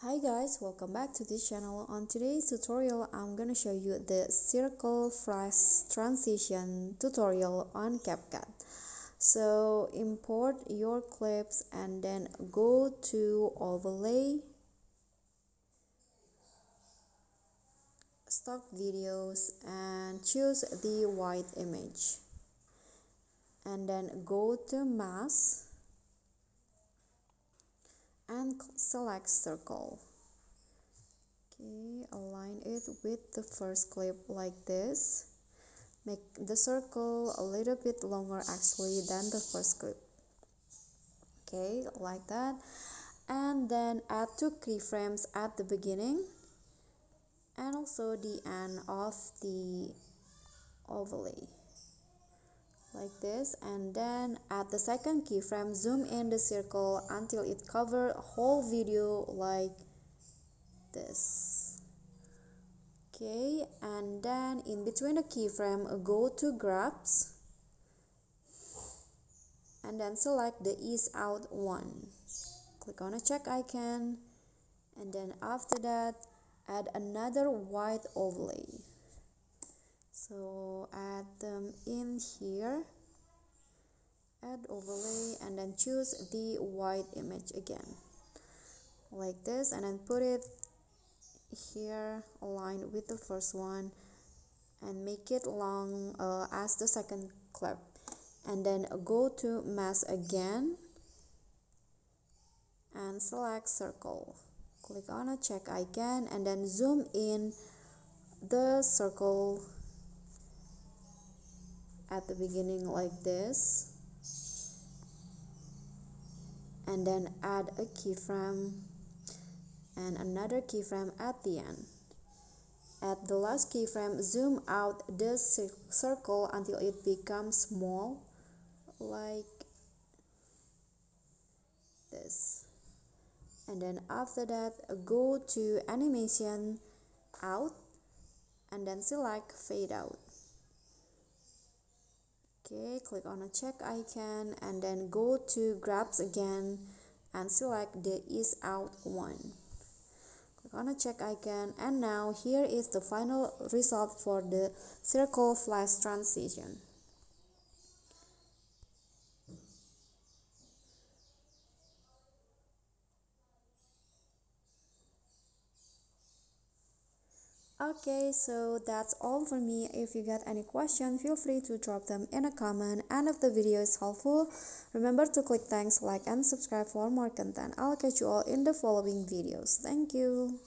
Hi guys, welcome back to this channel. On today's tutorial, I'm gonna show you the circle flash transition tutorial on CapCut. So import your clips and then go to overlay, stock videos, and choose the white image. And then go to mask and select circle. Okay, align it with the first clip like this. Make the circle a little bit longer actually than the first clip. Okay, like that. And then add 2 keyframes at the beginning and also the end of the overlay. Like this, and then add the second keyframe, zoom in the circle until it covers whole video like this. Okay, and then in between the keyframe, go to grabs and then select the ease out one. Click on a check icon, and then after that add another white overlay. So add them in here, add overlay, and then choose the white image again like this, and then put it here aligned with the first one and make it long as the second clip. And then go to mask again and select circle. Click on a check icon and then zoom in the circle at the beginning like this, and then add a keyframe and another keyframe at the end. At the last keyframe, zoom out the circle until it becomes small like this. And then after that, go to animation out and then select fade out. Okay, click on a check icon and then go to grabs again and select the ease out one. Click on a check icon, and now here is the final result for the circle flash transition. Okay, so that's all for me. If you got any question, feel free to drop them in a comment, and if the video is helpful, remember to click thanks, like, and subscribe for more content. I'll catch you all in the following videos. Thank you.